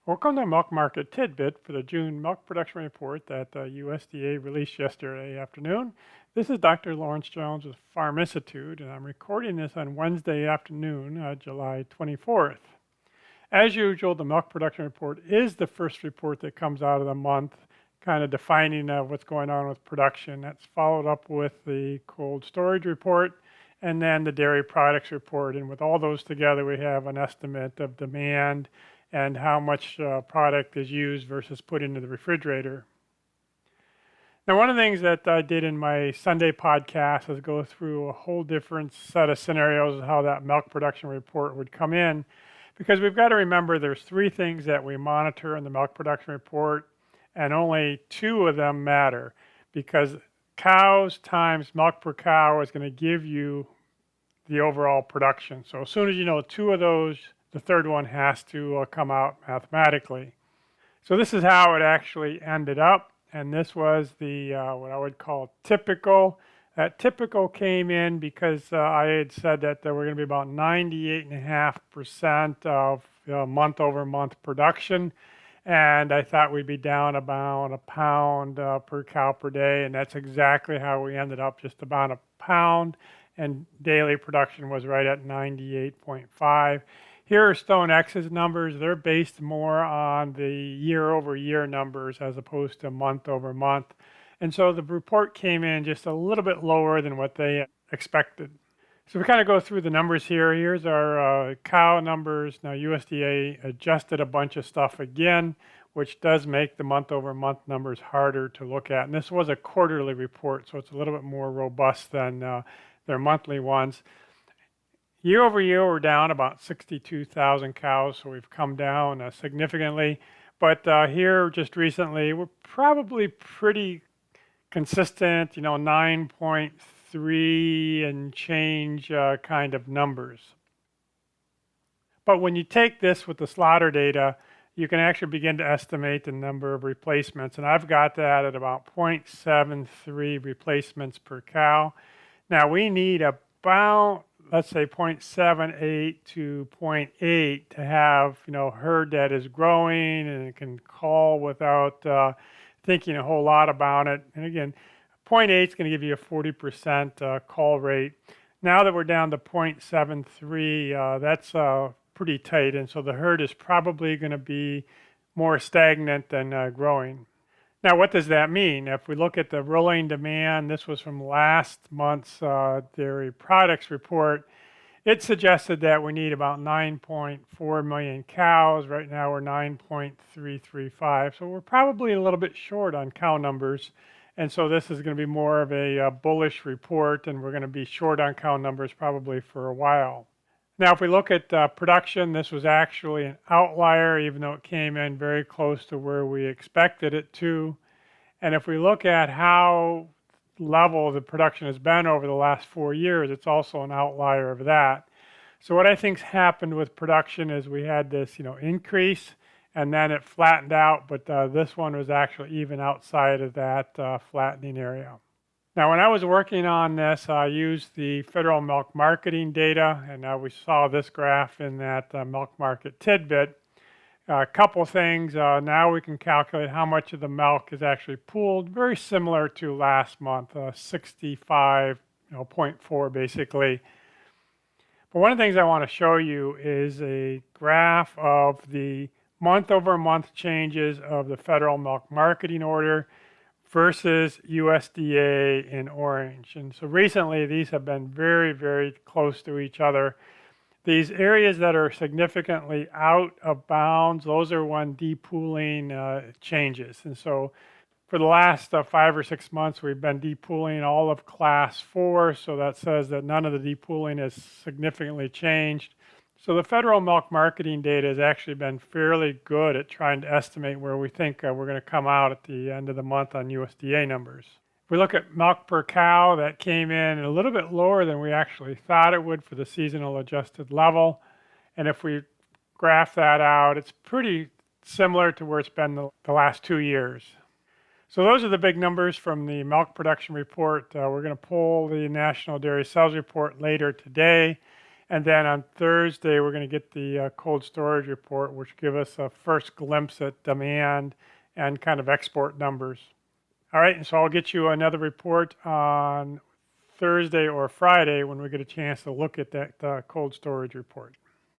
Welcome to Milk Market Tidbit for the June milk production report that USDA released yesterday afternoon. This is Dr. Lawrence Jones with Farm Institute, and I'm recording this on Wednesday afternoon, July 24th. As usual, the milk production report is the first report that comes out of the month, kind of defining what's going on with production. That's followed up with the cold storage report and then the dairy products report. And with all those together, we have an estimate of demand and how much product is used versus put into the refrigerator. Now, one of the things that I did in my Sunday podcast is go through a whole different set of scenarios of how that milk production report would come in, because we've got to remember there's three things that we monitor in the milk production report, and only two of them matter, because cows times milk per cow is going to give you the overall production. So as soon as you know two of those, the third one has to come out mathematically. So this is how it actually ended up. And this was the what I would call typical. That typical came in because I had said that there were going to be about 98.5% of month over month production. And I thought we'd be down about a pound per cow per day. And that's exactly how we ended up, just about a pound. And daily production was right at 98.5. Here are StoneX's numbers. They're based more on the year over year numbers as opposed to month over month. And so the report came in just a little bit lower than what they expected. So we kind of go through the numbers here. Here's our cow numbers. Now USDA adjusted a bunch of stuff again, which does make the month over month numbers harder to look at. And this was a quarterly report, so it's a little bit more robust than their monthly ones. Year over year, we're down about 62,000 cows, so we've come down significantly. But here, just recently, we're probably pretty consistent, 9.3 and change kind of numbers. But when you take this with the slaughter data, you can actually begin to estimate the number of replacements. And I've got that at about 0.73 replacements per cow. Now, we need about, let's say 0.78 to 0.8 to have, herd that is growing and it can call without thinking a whole lot about it. And again, 0.8 is going to give you a 40% call rate. Now that we're down to 0.73, that's pretty tight. And so the herd is probably going to be more stagnant than growing. Now, what does that mean? If we look at the rolling demand, this was from last month's dairy products report. It suggested that we need about 9.4 million cows. Right now, we're 9.335. So we're probably a little bit short on cow numbers. And so this is going to be more of a bullish report, and we're going to be short on cow numbers probably for a while. Now, if we look at production, this was actually an outlier, even though it came in very close to where we expected it to. And if we look at how level the production has been over the last 4 years, it's also an outlier of that. So what I think's happened with production is we had this, increase, and then it flattened out, but this one was actually even outside of that flattening area. Now, when I was working on this, I used the federal milk marketing data, and we saw this graph in that milk market tidbit. A couple things. Now we can calculate how much of the milk is actually pooled, very similar to last month, 65.4 basically. But one of the things I want to show you is a graph of the month over month changes of the federal milk marketing order versus USDA in orange. And so recently these have been very, very close to each other. These areas that are significantly out of bounds, those are when depooling changes. And so for the last 5 or 6 months, we've been depooling all of class 4. So that says that none of the depooling has significantly changed. So the federal milk marketing data has actually been fairly good at trying to estimate where we think we're going to come out at the end of the month on USDA numbers. If we look at milk per cow, that came in a little bit lower than we actually thought it would for the seasonal adjusted level. And if we graph that out, it's pretty similar to where it's been the last 2 years. So those are the big numbers from the milk production report. We're going to pull the National Dairy Sales Report later today. And then on Thursday, we're going to get the cold storage report, which give us a first glimpse at demand and kind of export numbers. All right, and so I'll get you another report on Thursday or Friday when we get a chance to look at that cold storage report.